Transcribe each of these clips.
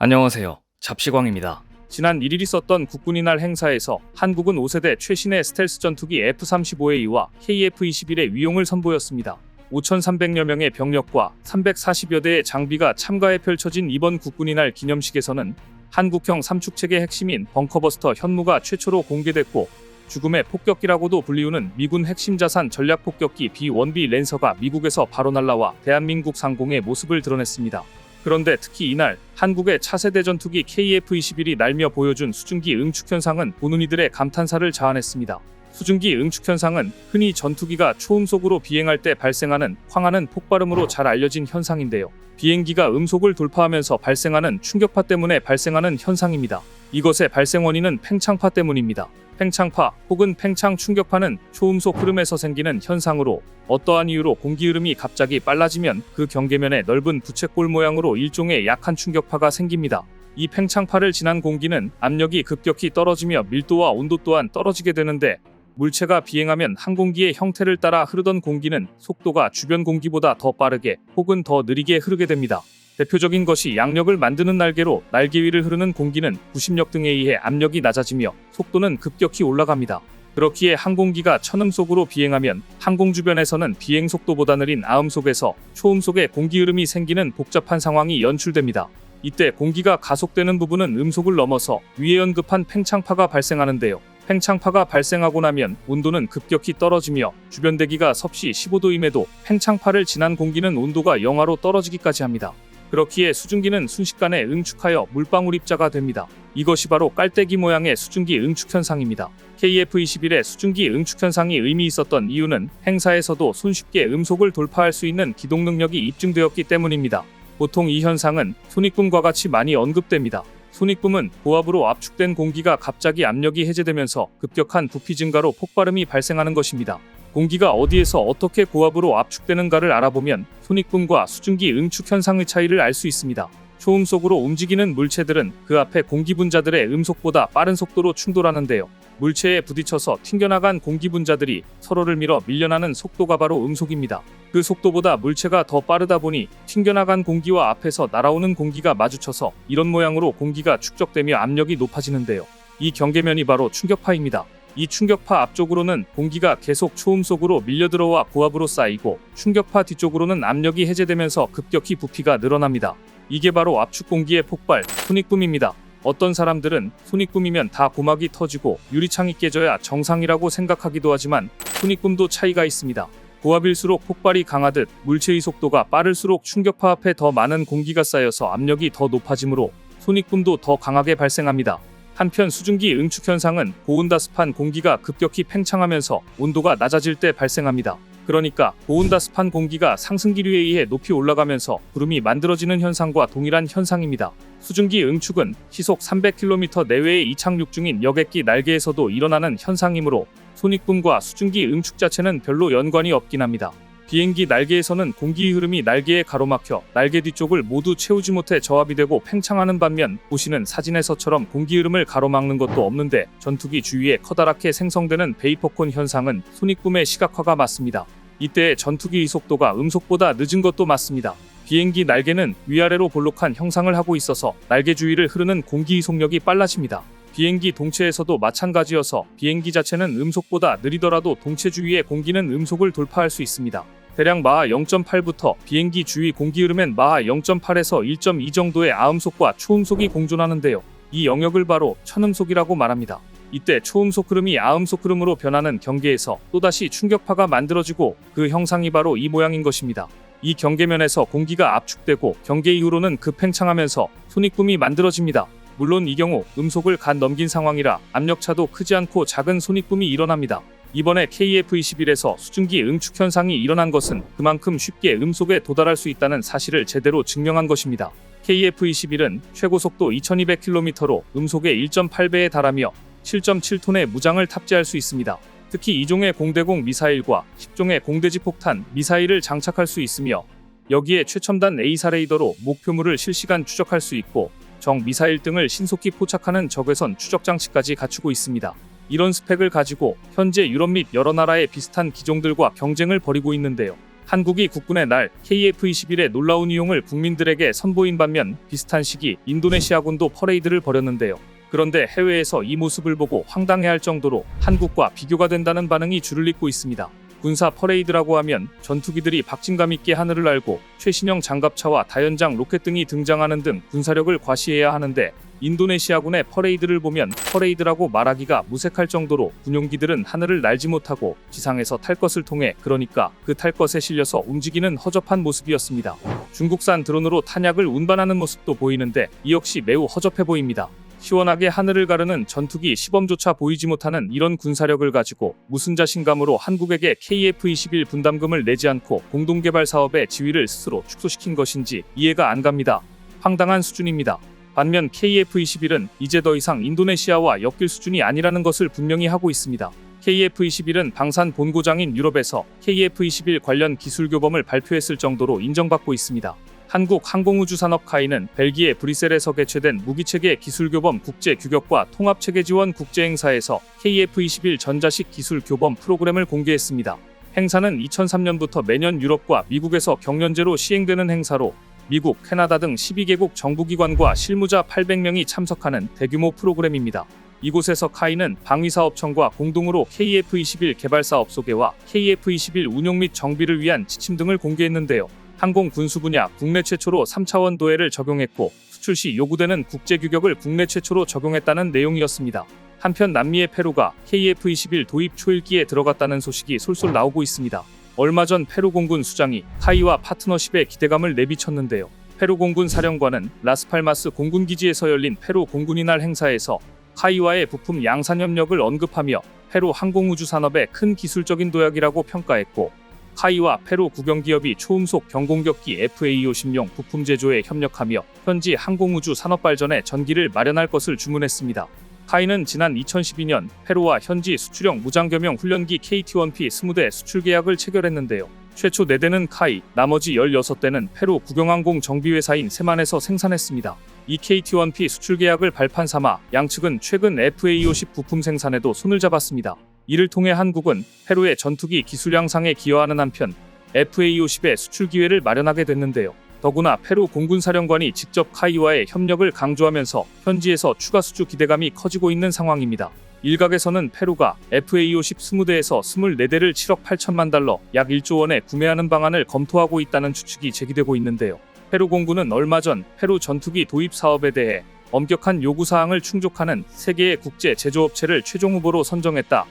안녕하세요. 잡시광입니다. 지난 1일 있었던 국군의 날 행사에서 한국은 5세대 최신의 스텔스 전투기 F-35A와 KF-21의 위용을 선보였습니다. 5,300여 명의 병력과 340여 대의 장비가 참가해 펼쳐진 이번 국군의 날 기념식에서는 한국형 삼축체계 핵심인 벙커버스터 현무가 최초로 공개됐고, 죽음의 폭격기라고도 불리우는 미군 핵심 자산 전략폭격기 B-1B 랜서가 미국에서 바로 날라와 대한민국 상공의 모습을 드러냈습니다. 그런데 특히 이날 한국의 차세대 전투기 KF-21이 날며 보여준 수증기 응축 현상은 보는 이들의 감탄사를 자아냈습니다. 수증기 응축 현상은 흔히 전투기가 초음속으로 비행할 때 발생하는 황하는 폭발음으로 잘 알려진 현상인데요. 비행기가 음속을 돌파하면서 발생하는 충격파 때문에 발생하는 현상입니다. 이것의 발생 원인은 팽창파 때문입니다. 팽창파 혹은 팽창 충격파는 초음속 흐름에서 생기는 현상으로, 어떠한 이유로 공기 흐름이 갑자기 빨라지면 그 경계면에 넓은 부채꼴 모양으로 일종의 약한 충격파가 생깁니다. 이 팽창파를 지난 공기는 압력이 급격히 떨어지며 밀도와 온도 또한 떨어지게 되는데, 물체가 비행하면 항공기의 형태를 따라 흐르던 공기는 속도가 주변 공기보다 더 빠르게 혹은 더 느리게 흐르게 됩니다. 대표적인 것이 양력을 만드는 날개로 날개 위를 흐르는 공기는 구심력 등에 의해 압력이 낮아지며 속도는 급격히 올라갑니다. 그렇기에 항공기가 천음속으로 비행하면 항공 주변에서는 비행 속도보다 느린 아음속에서 초음속에 공기 흐름이 생기는 복잡한 상황이 연출됩니다. 이때 공기가 가속되는 부분은 음속을 넘어서 위에 언급한 팽창파가 발생하는데요. 팽창파가 발생하고 나면 온도는 급격히 떨어지며 주변 대기가 섭씨 15도임에도 팽창파를 지난 공기는 온도가 영하로 떨어지기까지 합니다. 그렇기에 수증기는 순식간에 응축하여 물방울 입자가 됩니다. 이것이 바로 깔때기 모양의 수증기 응축 현상입니다. KF-21의 수증기 응축 현상이 의미 있었던 이유는 행사에서도 손쉽게 음속을 돌파할 수 있는 기동 능력이 입증되었기 때문입니다. 보통 이 현상은 손익붐과 같이 많이 언급됩니다. 손익붐은 고압으로 압축된 공기가 갑자기 압력이 해제되면서 급격한 부피 증가로 폭발음이 발생하는 것입니다. 공기가 어디에서 어떻게 고압으로 압축되는가를 알아보면 손익붐과 수증기 응축 현상의 차이를 알 수 있습니다. 초음속으로 움직이는 물체들은 그 앞에 공기 분자들의 음속보다 빠른 속도로 충돌하는데요. 물체에 부딪혀서 튕겨나간 공기 분자들이 서로를 밀어 밀려나는 속도가 바로 음속입니다. 그 속도보다 물체가 더 빠르다 보니 튕겨나간 공기와 앞에서 날아오는 공기가 마주쳐서 이런 모양으로 공기가 축적되며 압력이 높아지는데요. 이 경계면이 바로 충격파입니다. 이 충격파 앞쪽으로는 공기가 계속 초음속으로 밀려들어와 고압으로 쌓이고, 충격파 뒤쪽으로는 압력이 해제되면서 급격히 부피가 늘어납니다. 이게 바로 압축 공기의 폭발, 손익붐입니다. 어떤 사람들은 손익붐이면 다 고막이 터지고 유리창이 깨져야 정상이라고 생각하기도 하지만 손익붐도 차이가 있습니다. 고압일수록 폭발이 강하듯 물체의 속도가 빠를수록 충격파 앞에 더 많은 공기가 쌓여서 압력이 더 높아지므로 손익붐도 더 강하게 발생합니다. 한편 수증기 응축 현상은 고온다습한 공기가 급격히 팽창하면서 온도가 낮아질 때 발생합니다. 그러니까 고온다습한 공기가 상승기류에 의해 높이 올라가면서 구름이 만들어지는 현상과 동일한 현상입니다. 수증기 응축은 시속 300km 내외의 이착륙 중인 여객기 날개에서도 일어나는 현상이므로 손익붐과 수증기 응축 자체는 별로 연관이 없긴 합니다. 비행기 날개에서는 공기 흐름이 날개에 가로막혀 날개 뒤쪽을 모두 채우지 못해 저압이 되고 팽창하는 반면, 보시는 사진에서처럼 공기 흐름을 가로막는 것도 없는데 전투기 주위에 커다랗게 생성되는 베이퍼콘 현상은 손익붐의 시각화가 맞습니다. 이때의 전투기의 속도가 음속보다 늦은 것도 맞습니다. 비행기 날개는 위아래로 볼록한 형상을 하고 있어서 날개 주위를 흐르는 공기의 속력이 빨라집니다. 비행기 동체에서도 마찬가지여서 비행기 자체는 음속보다 느리더라도 동체 주위의 공기는 음속을 돌파할 수 있습니다. 대략 마하 0.8부터 비행기 주위 공기 흐름엔 마하 0.8에서 1.2 정도의 아음속과 초음속이 공존하는데요. 이 영역을 바로 천음속이라고 말합니다. 이때 초음속 흐름이 아음속 흐름으로 변하는 경계에서 또다시 충격파가 만들어지고, 그 형상이 바로 이 모양인 것입니다. 이 경계면에서 공기가 압축되고 경계 이후로는 급팽창하면서 손익붐이 만들어집니다. 물론 이 경우 음속을 간 넘긴 상황이라 압력차도 크지 않고 작은 손익붐이 일어납니다. 이번에 KF-21에서 수증기 응축 현상이 일어난 것은 그만큼 쉽게 음속에 도달할 수 있다는 사실을 제대로 증명한 것입니다. KF-21은 최고속도 2200km로 음속의 1.8배에 달하며 7.7톤의 무장을 탑재할 수 있습니다. 특히 2종의 공대공 미사일과 10종의 공대지 폭탄 미사일을 장착할 수 있으며, 여기에 최첨단 A사 레이더로 목표물을 실시간 추적할 수 있고, 정 미사일 등을 신속히 포착하는 적외선 추적 장치까지 갖추고 있습니다. 이런 스펙을 가지고 현재 유럽 및 여러 나라의 비슷한 기종들과 경쟁을 벌이고 있는데요. 한국이 국군의 날 KF-21의 놀라운 이용을 국민들에게 선보인 반면 비슷한 시기 인도네시아군도 퍼레이드를 벌였는데요. 그런데 해외에서 이 모습을 보고 황당해할 정도로 한국과 비교가 된다는 반응이 줄을 잇고 있습니다. 군사 퍼레이드라고 하면 전투기들이 박진감 있게 하늘을 날고 최신형 장갑차와 다연장 로켓 등이 등장하는 등 군사력을 과시해야 하는데 인도네시아군의 퍼레이드를 보면 퍼레이드라고 말하기가 무색할 정도로 군용기들은 하늘을 날지 못하고 지상에서 탈 것을 통해 그러니까 그 탈 것에 실려서 움직이는 허접한 모습이었습니다. 중국산 드론으로 탄약을 운반하는 모습도 보이는데 이 역시 매우 허접해 보입니다. 시원하게 하늘을 가르는 전투기 시범조차 보이지 못하는 이런 군사력을 가지고 무슨 자신감으로 한국에게 KF-21 분담금을 내지 않고 공동개발 사업의 지위를 스스로 축소시킨 것인지 이해가 안 갑니다. 황당한 수준입니다. 반면 KF-21은 이제 더 이상 인도네시아와 엮일 수준이 아니라는 것을 분명히 하고 있습니다. KF-21은 방산 본고장인 유럽에서 KF-21 관련 기술 교범을 발표했을 정도로 인정받고 있습니다. 한국항공우주산업 카이는 벨기에 브뤼셀에서 개최된 무기체계 기술교범 국제규격과 통합체계지원 국제행사에서 KF-21 전자식 기술교범 프로그램을 공개했습니다. 행사는 2003년부터 매년 유럽과 미국에서 경연제로 시행되는 행사로 미국, 캐나다 등 12개국 정부기관과 실무자 800명이 참석하는 대규모 프로그램입니다. 이곳에서 카이는 방위사업청과 공동으로 KF-21 개발사업 소개와 KF-21 운용 및 정비를 위한 지침 등을 공개했는데요. 항공 군수 분야 국내 최초로 3차원 도해를 적용했고 수출 시 요구되는 국제 규격을 국내 최초로 적용했다는 내용이었습니다. 한편 남미의 페루가 KF-21 도입 초일기에 들어갔다는 소식이 솔솔 나오고 있습니다. 얼마 전 페루 공군 수장이 카이와 파트너십에 기대감을 내비쳤는데요. 페루 공군 사령관은 라스팔마스 공군기지에서 열린 페루 공군이 날 행사에서 카이와의 부품 양산 협력을 언급하며 페루 항공우주 산업의 큰 기술적인 도약이라고 평가했고 카이와 페루 국영기업이 초음속 경공격기 FA-50용 부품 제조에 협력하며 현지 항공우주 산업 발전에 전기를 마련할 것을 주문했습니다. 카이는 지난 2012년 페루와 현지 수출형 무장겸용 훈련기 KT-1P 20대 수출 계약을 체결했는데요. 최초 4대는 카이, 나머지 16대는 페루 국영항공 정비회사인 세만에서 생산했습니다. 이 KT-1P 수출 계약을 발판 삼아 양측은 최근 FA-50 부품 생산에도 손을 잡았습니다. 이를 통해 한국은 페루의 전투기 기술 향상에 기여하는 한편 FA-50의 수출 기회를 마련하게 됐는데요. 더구나 페루 공군사령관이 직접 카이와의 협력을 강조하면서 현지에서 추가 수주 기대감이 커지고 있는 상황입니다. 일각에서는 페루가 FA-50 20대에서 24대를 7억 8천만 달러, 약 1조 원에 구매하는 방안을 검토하고 있다는 추측이 제기되고 있는데요. 페루 공군은 얼마 전 페루 전투기 도입 사업에 대해 엄격한 요구사항을 충족하는 3개의 국제 제조업체를 최종 후보로 선정했다.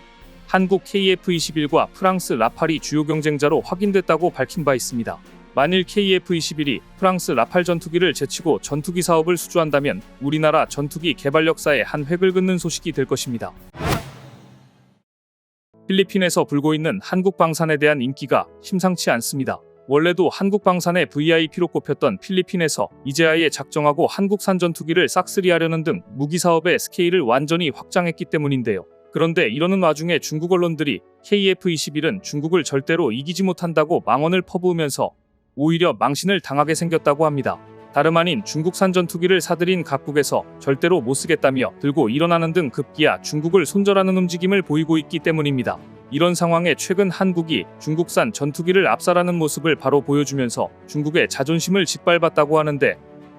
한국 KF-21과 프랑스 라팔이 주요 경쟁자로 확인됐다고 밝힌 바 있습니다. 만일 KF-21이 프랑스 라팔 전투기를 제치고 전투기 사업을 수주한다면 우리나라 전투기 개발 역사에 한 획을 긋는 소식이 될 것입니다. 필리핀에서 불고 있는 한국 방산에 대한 인기가 심상치 않습니다. 원래도 한국 방산의 VIP로 꼽혔던 필리핀에서 이제 아예 작정하고 한국산 전투기를 싹쓸이하려는 등 무기 사업의 스케일을 완전히 확장했기 때문인데요. 그런데 이러는 와중에 중국 언론들이 KF-21은 중국을 절대로 이기지 못한다고 망언을 퍼부으면서 오히려 망신을 당하게 생겼다고 합니다. 다름 아닌 중국산 전투기를 사들인 각국에서 절대로 못 쓰겠다며 들고 일어나는 등 급기야 중국을 손절하는 움직임을 보이고 있기 때문입니다. 이런 상황에 최근 한국이 중국산 전투기를 압살하는 모습을 바로 보여주면서 중국의 자존심을 짓밟았다고 하는데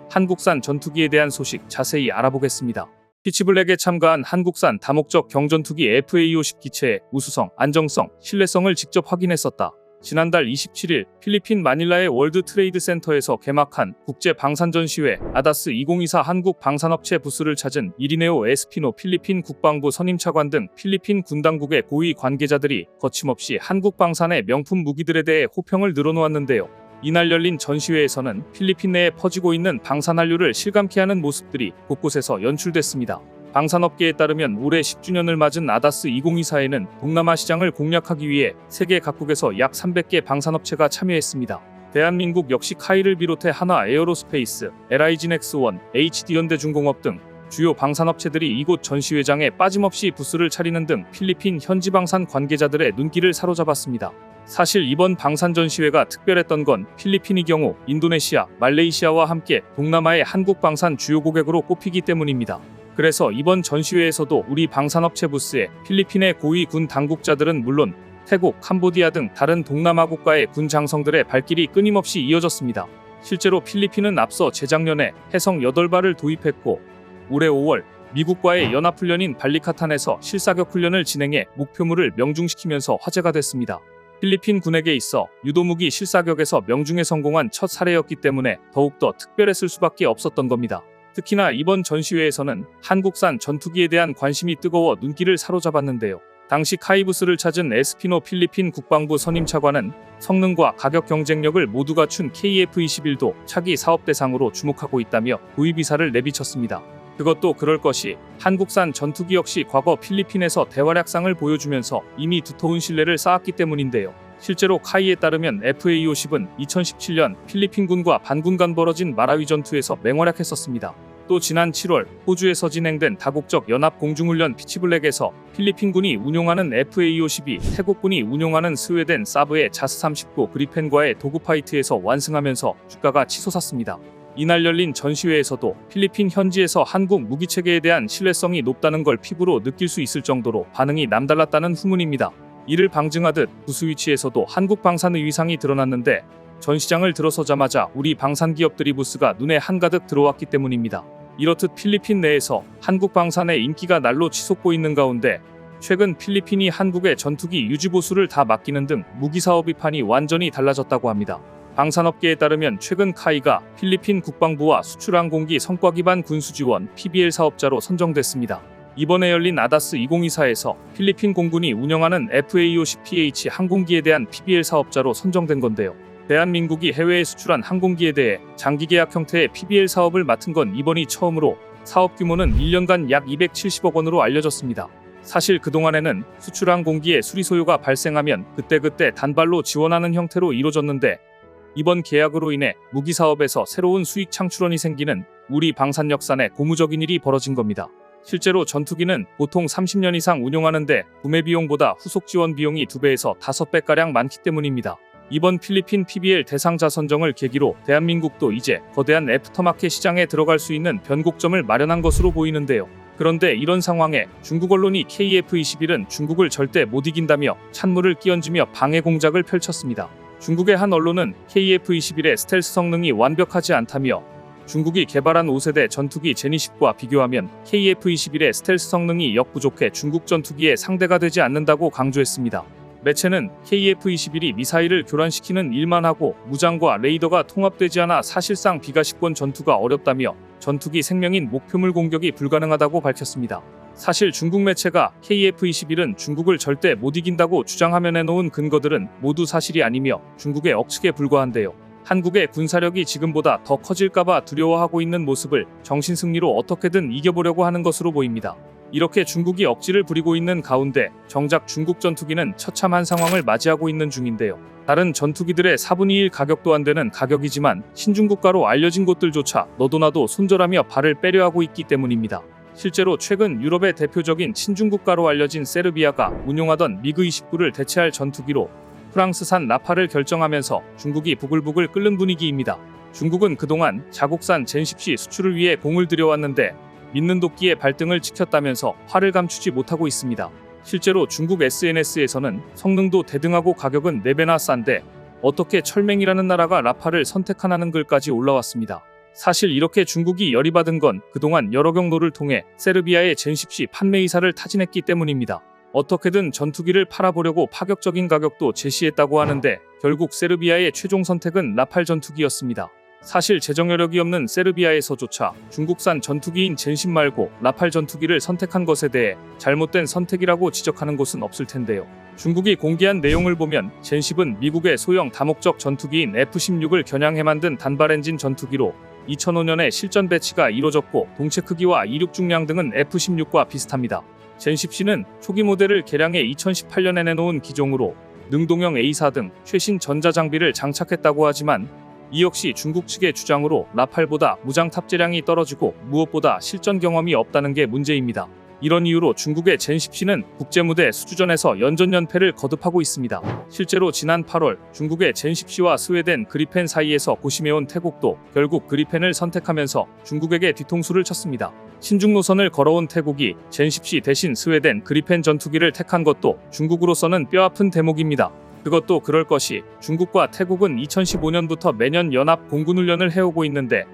한국산 전투기에 대한 소식 자세히 알아보겠습니다. 피치블랙에 참가한 한국산 다목적 경전투기 FA-50 기체의 우수성, 안정성, 신뢰성을 직접 확인했었다. 지난달 27일 필리핀 마닐라의 월드 트레이드 센터에서 개막한 국제 방산 전시회 아다스 2024 한국 방산업체 부스를 찾은 이리네오 에스피노 필리핀 국방부 선임차관 등 필리핀 군 당국의 고위 관계자들이 거침없이 한국 방산의 명품 무기들에 대해 호평을 늘어놓았는데요. 이날 열린 전시회에서는 필리핀 내에 퍼지고 있는 방산한류를 실감케 하는 모습들이 곳곳에서 연출됐습니다. 방산업계에 따르면 올해 10주년을 맞은 아다스 2024에는 동남아 시장을 공략하기 위해 세계 각국에서 약 300개 방산업체가 참여했습니다. 대한민국 역시 카이를 비롯해 한화 에어로스페이스, LIG넥스원, HD현대중공업 등 주요 방산업체들이 이곳 전시회장에 빠짐없이 부스를 차리는 등 필리핀 현지 방산 관계자들의 눈길을 사로잡았습니다. 사실 이번 방산 전시회가 특별했던 건 필리핀의 경우 인도네시아, 말레이시아와 함께 동남아의 한국 방산 주요 고객으로 꼽히기 때문입니다. 그래서 이번 전시회에서도 우리 방산업체 부스에 필리핀의 고위 군 당국자들은 물론 태국, 캄보디아 등 다른 동남아 국가의 군 장성들의 발길이 끊임없이 이어졌습니다. 실제로 필리핀은 앞서 재작년에 해성 8발을 도입했고 올해 5월 미국과의 연합훈련인 발리카탄에서 실사격 훈련을 진행해 목표물을 명중시키면서 화제가 됐습니다. 필리핀 군에게 있어 유도무기 실사격에서 명중에 성공한 첫 사례였기 때문에 더욱더 특별했을 수밖에 없었던 겁니다. 특히나 이번 전시회에서는 한국산 전투기에 대한 관심이 뜨거워 눈길을 사로잡았는데요. 당시 카이브스를 찾은 에스피노 필리핀 국방부 선임 차관은 성능과 가격 경쟁력을 모두 갖춘 KF-21도 차기 사업 대상으로 주목하고 있다며 도입 의사를 내비쳤습니다. 그것도 그럴 것이 한국산 전투기 역시 과거 필리핀에서 대활약상을 보여주면서 이미 두터운 신뢰를 쌓았기 때문인데요. 실제로 카이에 따르면 FA-50은 2017년 필리핀군과 반군 간 벌어진 마라위 전투에서 맹활약했었습니다. 또 지난 7월 호주에서 진행된 다국적 연합 공중훈련 피치블랙에서 필리핀군이 운용하는 FA-50이 태국군이 운용하는 스웨덴 사브의 자스-39 그리펜과의 도그파이트에서 완승하면서 주가가 치솟았습니다. 이날 열린 전시회에서도 필리핀 현지에서 한국 무기체계에 대한 신뢰성이 높다는 걸 피부로 느낄 수 있을 정도로 반응이 남달랐다는 후문입니다. 이를 방증하듯 부수 위치에서도 한국 방산의 위상이 드러났는데 전시장을 들어서자마자 우리 방산 기업들이 부스가 눈에 한가득 들어왔기 때문입니다. 이렇듯 필리핀 내에서 한국 방산의 인기가 날로 치솟고 있는 가운데 최근 필리핀이 한국의 전투기 유지보수를 다 맡기는 등 무기사업의 판이 완전히 달라졌다고 합니다. 방산업계에 따르면 최근 카이가 필리핀 국방부와 수출항공기 성과기반 군수지원 PBL 사업자로 선정됐습니다. 이번에 열린 아다스 2024에서 필리핀 공군이 운영하는 FA-50PH 항공기에 대한 PBL 사업자로 선정된 건데요. 대한민국이 해외에 수출한 항공기에 대해 장기계약 형태의 PBL 사업을 맡은 건 이번이 처음으로 사업 규모는 1년간 약 270억 원으로 알려졌습니다. 사실 그동안에는 수출항공기의 수리소요가 발생하면 그때그때 단발로 지원하는 형태로 이루어졌는데 이번 계약으로 인해 무기사업에서 새로운 수익 창출원이 생기는 우리 방산역산에 고무적인 일이 벌어진 겁니다. 실제로 전투기는 보통 30년 이상 운용하는데 구매 비용보다 후속 지원 비용이 2배에서 5배가량 많기 때문입니다. 이번 필리핀 PBL 대상자 선정을 계기로 대한민국도 이제 거대한 애프터마켓 시장에 들어갈 수 있는 변곡점을 마련한 것으로 보이는데요. 그런데 이런 상황에 중국 언론이 KF-21은 중국을 절대 못 이긴다며 찬물을 끼얹으며 방해 공작을 펼쳤습니다. 중국의 한 언론은 KF-21의 스텔스 성능이 완벽하지 않다며 중국이 개발한 5세대 전투기 제니10과 비교하면 KF-21의 스텔스 성능이 역부족해 중국 전투기의 상대가 되지 않는다고 강조했습니다. 매체는 KF-21이 미사일을 교란시키는 일만 하고 무장과 레이더가 통합되지 않아 사실상 비가식권 전투가 어렵다며 전투기 생명인 목표물 공격이 불가능하다고 밝혔습니다. 사실 중국 매체가 KF-21은 중국을 절대 못 이긴다고 주장하며 내놓은 근거들은 모두 사실이 아니며 중국의 억측에 불과한데요. 한국의 군사력이 지금보다 더 커질까봐 두려워하고 있는 모습을 정신승리로 어떻게든 이겨보려고 하는 것으로 보입니다. 이렇게 중국이 억지를 부리고 있는 가운데 정작 중국 전투기는 처참한 상황을 맞이하고 있는 중인데요. 다른 전투기들의 4분의 1 가격도 안 되는 가격이지만 신중국가로 알려진 곳들조차 너도나도 손절하며 발을 빼려 하고 있기 때문입니다. 실제로 최근 유럽의 대표적인 친중국가로 알려진 세르비아가 운용하던 미그-29를 대체할 전투기로 프랑스산 라팔을 결정하면서 중국이 부글부글 끓는 분위기입니다. 중국은 그동안 자국산 젠10C 수출을 위해 공을 들여왔는데 믿는 도끼의 발등을 찍혔다면서 화를 감추지 못하고 있습니다. 실제로 중국 SNS에서는 성능도 대등하고 가격은 4배나 싼데 어떻게 철맹이라는 나라가 라팔을 선택하는 글까지 올라왔습니다. 사실 이렇게 중국이 열이 받은 건 그동안 여러 경로를 통해 세르비아의 젠10C 판매 의사를 타진했기 때문입니다. 어떻게든 전투기를 팔아보려고 파격적인 가격도 제시했다고 하는데 결국 세르비아의 최종 선택은 라팔 전투기였습니다. 사실 재정 여력이 없는 세르비아에서조차 중국산 전투기인 젠10 말고 라팔 전투기를 선택한 것에 대해 잘못된 선택이라고 지적하는 곳은 없을 텐데요. 중국이 공개한 내용을 보면 젠10은 미국의 소형 다목적 전투기인 F-16을 겨냥해 만든 단발 엔진 전투기로 2005년에 실전 배치가 이뤄졌고 동체 크기와 이륙 중량 등은 F-16과 비슷합니다. 젠10C는 초기 모델을 개량해 2018년에 내놓은 기종으로 능동형 A사 등 최신 전자장비를 장착했다고 하지만 이 역시 중국 측의 주장으로 라팔보다 무장 탑재량이 떨어지고 무엇보다 실전 경험이 없다는 게 문제입니다. 이런 이유로 중국의 젠10C는 국제무대 수주전에서 연전연패를 거듭하고 있습니다. 실제로 지난 8월 중국의 젠10C와 스웨덴 그리펜 사이에서 고심해온 태국도 결국 그리펜을 선택하면서 중국에게 뒤통수를 쳤습니다. 신중 노선을 걸어온 태국이 젠10C 대신 스웨덴 그리펜 전투기를 택한 것도 중국으로서는 뼈아픈 대목입니다. 그것도 그럴 것이 중국과 태국은 2015년부터 매년 연합 공군훈련을 해오고 있는데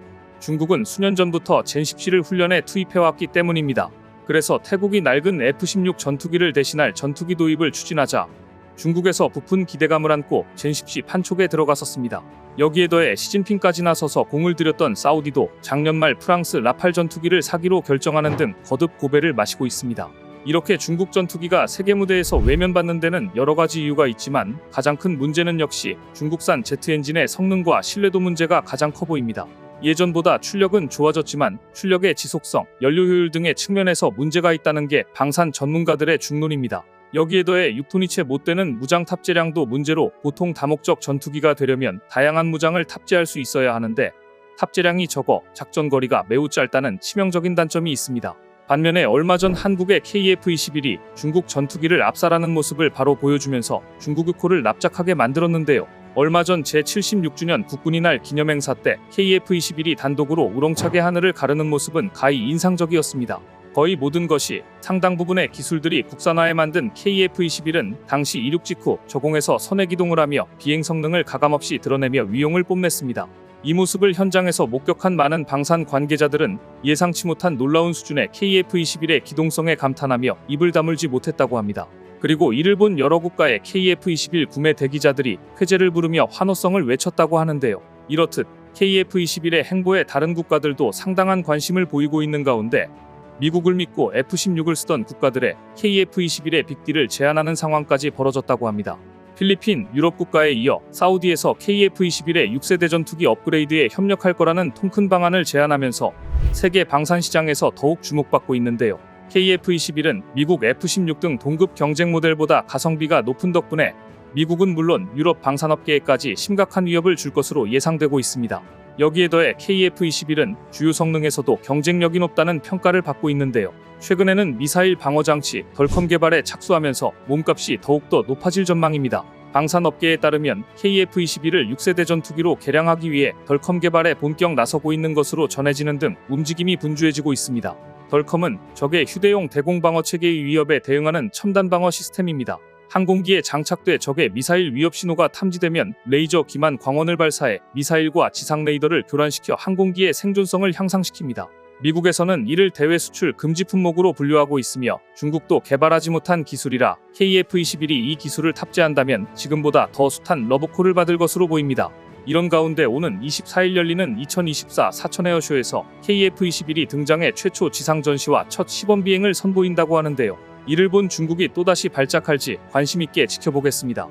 중국은 수년 전부터 젠10C를 훈련에 투입해왔기 때문입니다. 그래서 태국이 낡은 F-16 전투기를 대신할 전투기 도입을 추진하자 중국에서 부푼 기대감을 안고 젠10C 판촉에 들어갔었습니다. 여기에 더해 시진핑까지 나서서 공을 들였던 사우디도 작년 말 프랑스 라팔 전투기를 사기로 결정하는 등 거듭 고배를 마시고 있습니다. 이렇게 중국 전투기가 세계 무대에서 외면받는 데는 여러 가지 이유가 있지만 가장 큰 문제는 역시 중국산 제트 엔진의 성능과 신뢰도 문제가 가장 커 보입니다. 예전보다 출력은 좋아졌지만 출력의 지속성, 연료 효율 등의 측면에서 문제가 있다는 게 방산 전문가들의 중론입니다. 여기에 더해 6톤이 채 못 되는 무장 탑재량도 문제로 보통 다목적 전투기가 되려면 다양한 무장을 탑재할 수 있어야 하는데 탑재량이 적어 작전 거리가 매우 짧다는 치명적인 단점이 있습니다. 반면에 얼마 전 한국의 KF-21이 중국 전투기를 압살하는 모습을 바로 보여주면서 중국의 코를 납작하게 만들었는데요. 얼마 전 제76주년 국군의 날 기념행사 때 KF-21이 단독으로 우렁차게 하늘을 가르는 모습은 가히 인상적이었습니다. 거의 모든 것이 상당 부분의 기술들이 국산화해 만든 KF-21은 당시 이륙 직후 저공에서 선회 기동을 하며 비행 성능을 가감없이 드러내며 위용을 뽐냈습니다. 이 모습을 현장에서 목격한 많은 방산 관계자들은 예상치 못한 놀라운 수준의 KF-21의 기동성에 감탄하며 입을 다물지 못했다고 합니다. 그리고 이를 본 여러 국가의 KF-21 구매 대기자들이 쾌재를 부르며 환호성을 외쳤다고 하는데요. 이렇듯 KF-21의 행보에 다른 국가들도 상당한 관심을 보이고 있는 가운데 미국을 믿고 F-16을 쓰던 국가들의 KF-21의 빅딜을 제안하는 상황까지 벌어졌다고 합니다. 필리핀, 유럽 국가에 이어 사우디에서 KF-21의 6세대 전투기 업그레이드에 협력할 거라는 통큰 방안을 제안하면서 세계 방산 시장에서 더욱 주목받고 있는데요. KF-21은 미국 F-16 등 동급 경쟁 모델보다 가성비가 높은 덕분에 미국은 물론 유럽 방산업계에까지 심각한 위협을 줄 것으로 예상되고 있습니다. 여기에 더해 KF-21은 주요 성능에서도 경쟁력이 높다는 평가를 받고 있는데요. 최근에는 미사일 방어 장치 덜컴 개발에 착수하면서 몸값이 더욱더 높아질 전망입니다. 방산업계에 따르면 KF-21을 6세대 전투기로 개량하기 위해 덜컴 개발에 본격 나서고 있는 것으로 전해지는 등 움직임이 분주해지고 있습니다. 덜컴은 적의 휴대용 대공방어체계의 위협에 대응하는 첨단 방어 시스템입니다. 항공기에 장착돼 적의 미사일 위협 신호가 탐지되면 레이저 기만 광원을 발사해 미사일과 지상 레이더를 교란시켜 항공기의 생존성을 향상시킵니다. 미국에서는 이를 대외 수출 금지 품목으로 분류하고 있으며 중국도 개발하지 못한 기술이라 KF-21이 이 기술을 탑재한다면 지금보다 더 숱한 러브콜을 받을 것으로 보입니다. 이런 가운데 오는 24일 열리는 2024 사천 에어쇼에서 KF-21이 등장해 최초 지상 전시와 첫 시범 비행을 선보인다고 하는데요. 이를 본 중국이 또다시 발작할지 관심있게 지켜보겠습니다.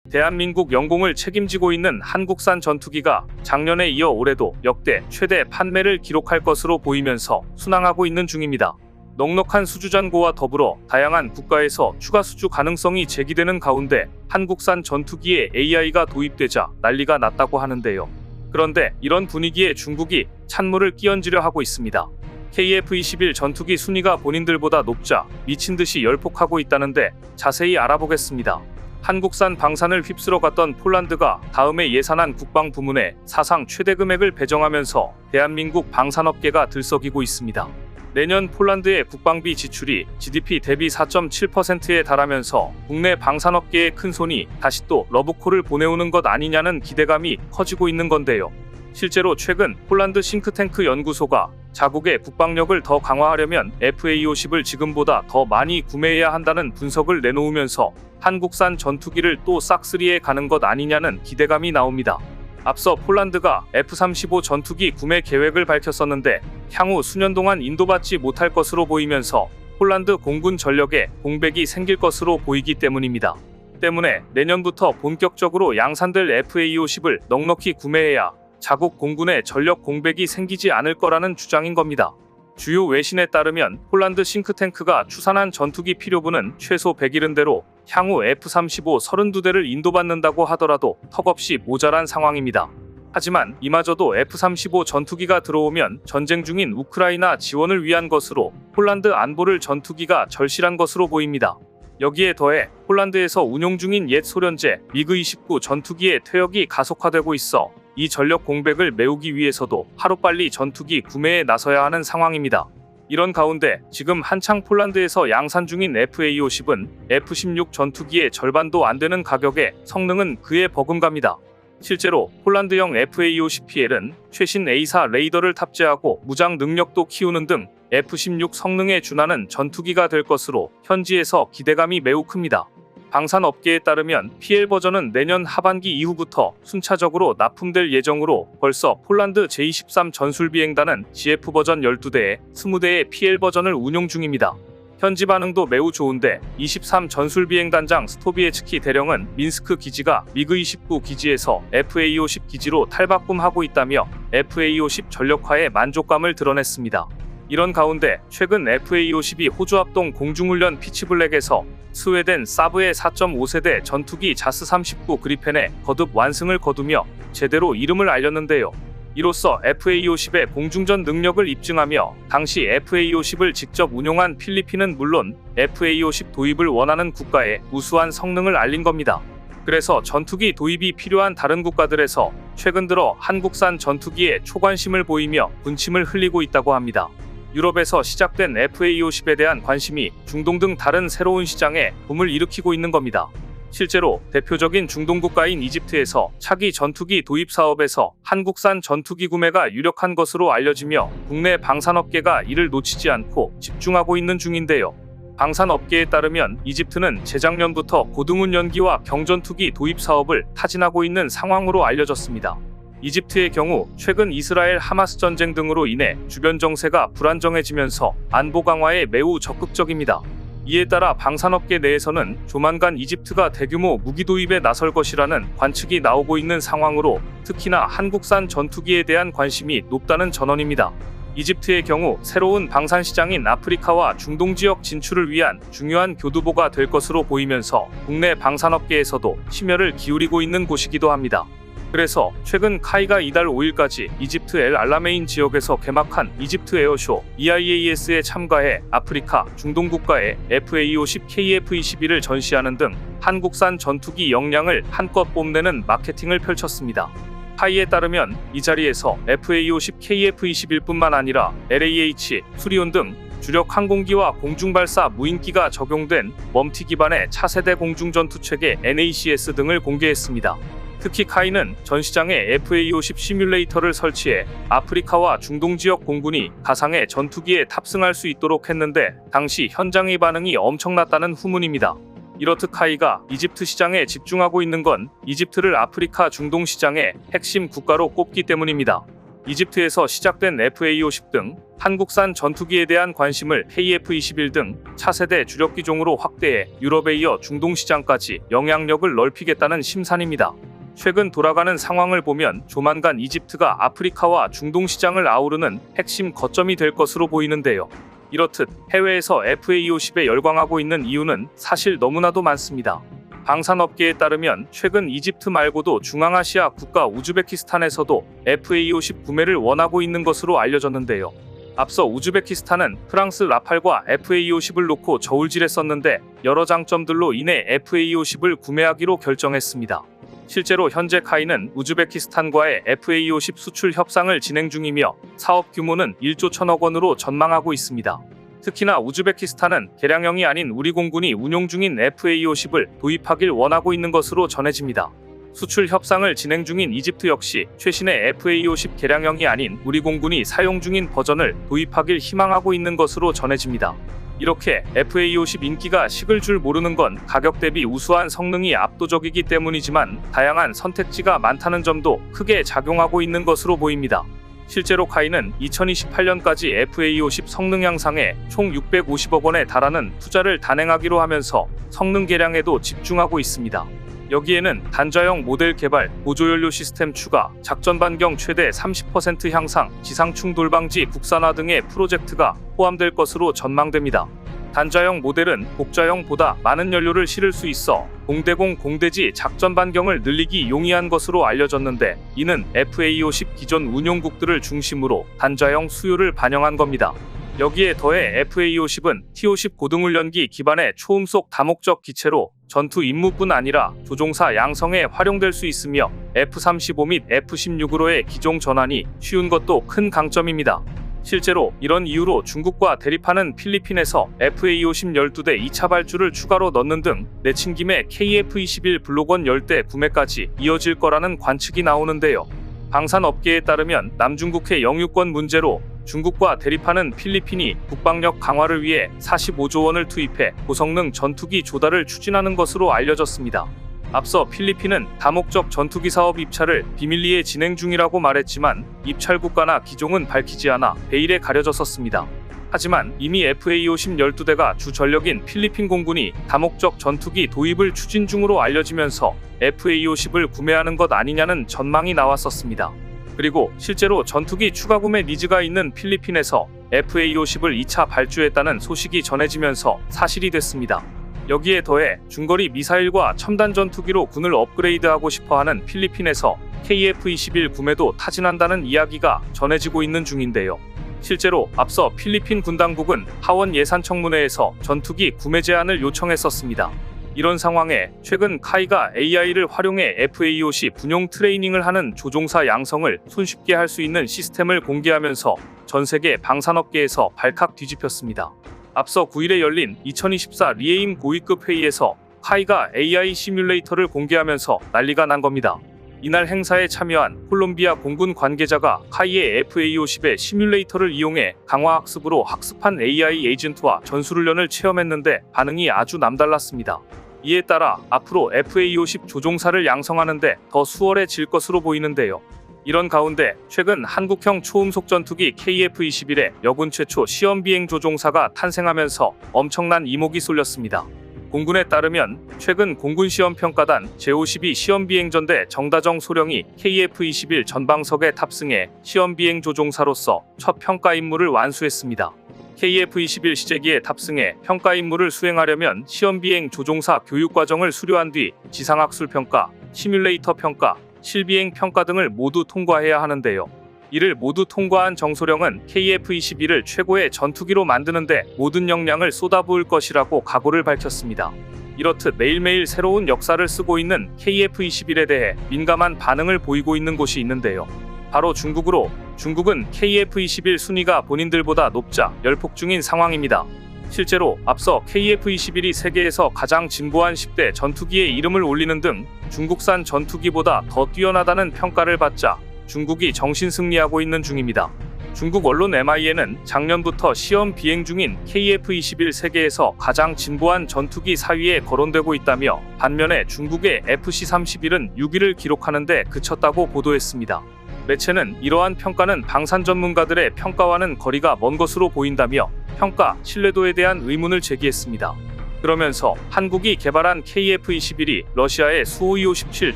대한민국 영공을 책임지고 있는 한국산 전투기가 작년에 이어 올해도 역대 최대 판매를 기록할 것으로 보이면서 순항하고 있는 중입니다. 넉넉한 수주 잔고와 더불어 다양한 국가에서 추가 수주 가능성이 제기되는 가운데 한국산 전투기에 AI가 도입되자 난리가 났다고 하는데요. 그런데 이런 분위기에 중국이 찬물을 끼얹으려 하고 있습니다. KF-21 전투기 순위가 본인들보다 높자 미친듯이 열폭하고 있다는데 자세히 알아보겠습니다. 한국산 방산을 휩쓸어 갔던 폴란드가 다음에 예산안 국방 부문에 사상 최대 금액을 배정하면서 대한민국 방산업계가 들썩이고 있습니다. 내년 폴란드의 국방비 지출이 GDP 대비 4.7%에 달하면서 국내 방산업계의 큰 손이 다시 또 러브콜을 보내오는 것 아니냐는 기대감이 커지고 있는 건데요. 실제로 최근 폴란드 싱크탱크 연구소가 자국의 국방력을 더 강화하려면 FA-50을 지금보다 더 많이 구매해야 한다는 분석을 내놓으면서 한국산 전투기를 또 싹쓸이해 가는 것 아니냐는 기대감이 나옵니다. 앞서 폴란드가 F-35 전투기 구매 계획을 밝혔었는데 향후 수년 동안 인도받지 못할 것으로 보이면서 폴란드 공군 전력에 공백이 생길 것으로 보이기 때문입니다. 때문에 내년부터 본격적으로 양산될 FA-50을 넉넉히 구매해야 자국 공군의 전력 공백이 생기지 않을 거라는 주장인 겁니다. 주요 외신에 따르면 폴란드 싱크탱크가 추산한 전투기 필요분은 최소 170대로 향후 F-35 32대를 인도받는다고 하더라도 턱없이 모자란 상황입니다. 하지만 이마저도 F-35 전투기가 들어오면 전쟁 중인 우크라이나 지원을 위한 것으로 폴란드 안보를 전투기가 절실한 것으로 보입니다. 여기에 더해 폴란드에서 운용 중인 옛 소련제 미그-29 전투기의 퇴역이 가속화되고 있어 이 전력 공백을 메우기 위해서도 하루빨리 전투기 구매에 나서야 하는 상황입니다. 이런 가운데 지금 한창 폴란드에서 양산 중인 FA-50은 F-16 전투기의 절반도 안 되는 가격에 성능은 그에 버금갑니다. 실제로 폴란드형 FA-50PL은 최신 A4 레이더를 탑재하고 무장 능력도 키우는 등 F-16 성능에 준하는 전투기가 될 것으로 현지에서 기대감이 매우 큽니다. 방산업계에 따르면 PL 버전은 내년 하반기 이후부터 순차적으로 납품될 예정으로 벌써 폴란드 제23 전술비행단은 GF 버전 12대에 20대의 PL 버전을 운용 중입니다. 현지 반응도 매우 좋은데 23 전술비행단장 스토비에츠키 대령은 민스크 기지가 미그-29 기지에서 FA-50 기지로 탈바꿈하고 있다며 FA-50 전력화에 만족감을 드러냈습니다. 이런 가운데 최근 FA-50이 호주 합동 공중훈련 피치블랙에서 스웨덴 사브의 4.5세대 전투기 자스 39 그리펜의 거듭 완승을 거두며 제대로 이름을 알렸는데요. 이로써 FA-50의 공중전 능력을 입증하며 당시 FA-50을 직접 운용한 필리핀은 물론 FA-50 도입을 원하는 국가에 우수한 성능을 알린 겁니다. 그래서 전투기 도입이 필요한 다른 국가들에서 최근 들어 한국산 전투기에 초관심을 보이며 군침을 흘리고 있다고 합니다. 유럽에서 시작된 FA-50에 대한 관심이 중동 등 다른 새로운 시장에 붐을 일으키고 있는 겁니다. 실제로 대표적인 중동 국가인 이집트에서 차기 전투기 도입 사업에서 한국산 전투기 구매가 유력한 것으로 알려지며 국내 방산업계가 이를 놓치지 않고 집중하고 있는 중인데요. 방산업계에 따르면 이집트는 재작년부터 고등운 연기와 경전투기 도입 사업을 타진하고 있는 상황으로 알려졌습니다. 이집트의 경우 최근 이스라엘 하마스 전쟁 등으로 인해 주변 정세가 불안정해지면서 안보 강화에 매우 적극적입니다. 이에 따라 방산업계 내에서는 조만간 이집트가 대규모 무기 도입에 나설 것이라는 관측이 나오고 있는 상황으로 특히나 한국산 전투기에 대한 관심이 높다는 전언입니다. 이집트의 경우 새로운 방산 시장인 아프리카와 중동 지역 진출을 위한 중요한 교두보가 될 것으로 보이면서 국내 방산업계에서도 심혈을 기울이고 있는 곳이기도 합니다. 그래서 최근 카이가 이달 5일까지 이집트 엘 알라메인 지역에서 개막한 이집트 에어쇼 EIAS에 참가해 아프리카, 중동 국가에 FA-50 KF-21을 전시하는 등 한국산 전투기 역량을 한껏 뽐내는 마케팅을 펼쳤습니다. 카이에 따르면 이 자리에서 FA-50 KF-21뿐만 아니라 LAH, 수리온 등 주력 항공기와 공중발사 무인기가 적용된 멈티 기반의 차세대 공중전투체계 NACS 등을 공개했습니다. 특히 카이는 전시장에 FA-50 시뮬레이터를 설치해 아프리카와 중동 지역 공군이 가상의 전투기에 탑승할 수 있도록 했는데 당시 현장의 반응이 엄청났다는 후문입니다. 이렇듯 카이가 이집트 시장에 집중하고 있는 건 이집트를 아프리카 중동 시장의 핵심 국가로 꼽기 때문입니다. 이집트에서 시작된 FA-50 등 한국산 전투기에 대한 관심을 KF-21 등 차세대 주력기종으로 확대해 유럽에 이어 중동 시장까지 영향력을 넓히겠다는 심산입니다. 최근 돌아가는 상황을 보면 조만간 이집트가 아프리카와 중동 시장을 아우르는 핵심 거점이 될 것으로 보이는데요. 이렇듯 해외에서 FA-50에 열광하고 있는 이유는 사실 너무나도 많습니다. 방산업계에 따르면 최근 이집트 말고도 중앙아시아 국가 우즈베키스탄에서도 FA-50 구매를 원하고 있는 것으로 알려졌는데요. 앞서 우즈베키스탄은 프랑스 라팔과 FA-50을 놓고 저울질했었는데 여러 장점들로 인해 FA-50을 구매하기로 결정했습니다. 실제로 현재 카이는 우즈베키스탄과의 FA-50 수출 협상을 진행 중이며 사업 규모는 1조 1천억 원으로 전망하고 있습니다. 특히나 우즈베키스탄은 개량형이 아닌 우리 공군이 운용 중인 FA-50을 도입하길 원하고 있는 것으로 전해집니다. 수출 협상을 진행 중인 이집트 역시 최신의 FA-50 개량형이 아닌 우리 공군이 사용 중인 버전을 도입하길 희망하고 있는 것으로 전해집니다. 이렇게 FA-50 인기가 식을 줄 모르는 건 가격 대비 우수한 성능이 압도적이기 때문이지만 다양한 선택지가 많다는 점도 크게 작용하고 있는 것으로 보입니다. 실제로 카이는 2028년까지 FA-50 성능 향상에 총 650억 원에 달하는 투자를 단행하기로 하면서 성능 개량에도 집중하고 있습니다. 여기에는 단자형 모델 개발, 보조연료 시스템 추가, 작전 반경 최대 30% 향상, 지상 충돌 방지 국산화 등의 프로젝트가 포함될 것으로 전망됩니다. 단자형 모델은 복자형보다 많은 연료를 실을 수 있어 공대공 공대지 작전 반경을 늘리기 용이한 것으로 알려졌는데, 이는 FA-50 기존 운용국들을 중심으로 단자형 수요를 반영한 겁니다. 여기에 더해 FA-50은 T-50 고등훈련기 기반의 초음속 다목적 기체로 전투 임무뿐 아니라 조종사 양성에 활용될 수 있으며 F-35 및 F-16으로의 기종 전환이 쉬운 것도 큰 강점입니다. 실제로 이런 이유로 중국과 대립하는 필리핀에서 FA-50 12대 2차 발주를 추가로 넣는 등 내친 김에 KF-21 블록원 10대 구매까지 이어질 거라는 관측이 나오는데요. 방산업계에 따르면 남중국해 영유권 문제로 중국과 대립하는 필리핀이 국방력 강화를 위해 45조 원을 투입해 고성능 전투기 조달을 추진하는 것으로 알려졌습니다. 앞서 필리핀은 다목적 전투기 사업 입찰을 비밀리에 진행 중이라고 말했지만 입찰 국가나 기종은 밝히지 않아 베일에 가려졌었습니다. 하지만 이미 FA-50 12대가 주 전력인 필리핀 공군이 다목적 전투기 도입을 추진 중으로 알려지면서 FA-50을 구매하는 것 아니냐는 전망이 나왔었습니다. 그리고 실제로 전투기 추가 구매 니즈가 있는 필리핀에서 FA-50을 2차 발주했다는 소식이 전해지면서 사실이 됐습니다. 여기에 더해 중거리 미사일과 첨단 전투기로 군을 업그레이드하고 싶어하는 필리핀에서 KF-21 구매도 타진한다는 이야기가 전해지고 있는 중인데요. 실제로 앞서 필리핀 군 당국은 하원 예산청문회에서 전투기 구매 제한을 요청했었습니다. 이런 상황에 최근 카이가 AI를 활용해 FA-50 군용 트레이닝을 하는 조종사 양성을 손쉽게 할 수 있는 시스템을 공개하면서 전 세계 방산업계에서 발칵 뒤집혔습니다. 앞서 9일에 열린 2024 리에임 고위급 회의에서 카이가 AI 시뮬레이터를 공개하면서 난리가 난 겁니다. 이날 행사에 참여한 콜롬비아 공군 관계자가 카이의 FA-50의 시뮬레이터를 이용해 강화학습으로 학습한 AI 에이전트와 전술훈련을 체험했는데 반응이 아주 남달랐습니다. 이에 따라 앞으로 FA-50 조종사를 양성하는데 더 수월해질 것으로 보이는데요. 이런 가운데 최근 한국형 초음속 전투기 KF-21의 여군 최초 시험비행 조종사가 탄생하면서 엄청난 이목이 쏠렸습니다. 공군에 따르면 최근 공군시험평가단 제52 시험비행전대 정다정 소령이 KF-21 전방석에 탑승해 시험비행 조종사로서 첫 평가 임무를 완수했습니다. KF-21 시제기에 탑승해 평가 임무를 수행하려면 시험비행 조종사 교육과정을 수료한 뒤 지상학술 평가, 시뮬레이터 평가, 실비행 평가 등을 모두 통과해야 하는데요. 이를 모두 통과한 정소령은 KF-21을 최고의 전투기로 만드는데 모든 역량을 쏟아부을 것이라고 각오를 밝혔습니다. 이렇듯 매일매일 새로운 역사를 쓰고 있는 KF-21에 대해 민감한 반응을 보이고 있는 곳이 있는데요. 바로 중국은 KF-21 순위가 본인들보다 높자 열폭 중인 상황입니다. 실제로 앞서 KF-21이 세계에서 가장 진보한 10대 전투기의 이름을 올리는 등 중국산 전투기보다 더 뛰어나다는 평가를 받자 중국이 정신승리하고 있는 중입니다. 중국 언론 MIN은 작년부터 시험 비행 중인 KF-21 세계에서 가장 진보한 전투기 4위에 거론되고 있다며, 반면에 중국의 FC-31은 6위를 기록하는 데 그쳤다고 보도했습니다. 매체는 이러한 평가는 방산 전문가들의 평가와는 거리가 먼 것으로 보인다며 평가 신뢰도에 대한 의문을 제기했습니다. 그러면서 한국이 개발한 KF-21이 러시아의 수-5257,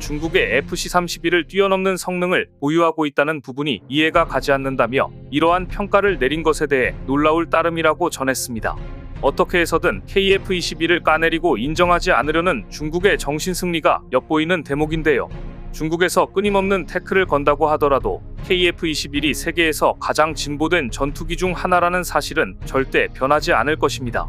중국의 FC-31을 뛰어넘는 성능을 보유하고 있다는 부분이 이해가 가지 않는다며 이러한 평가를 내린 것에 대해 놀라울 따름이라고 전했습니다. 어떻게 해서든 KF-21을 까내리고 인정하지 않으려는 중국의 정신승리가 엿보이는 대목인데요. 중국에서 끊임없는 태클을 건다고 하더라도 KF-21이 세계에서 가장 진보된 전투기 중 하나라는 사실은 절대 변하지 않을 것입니다.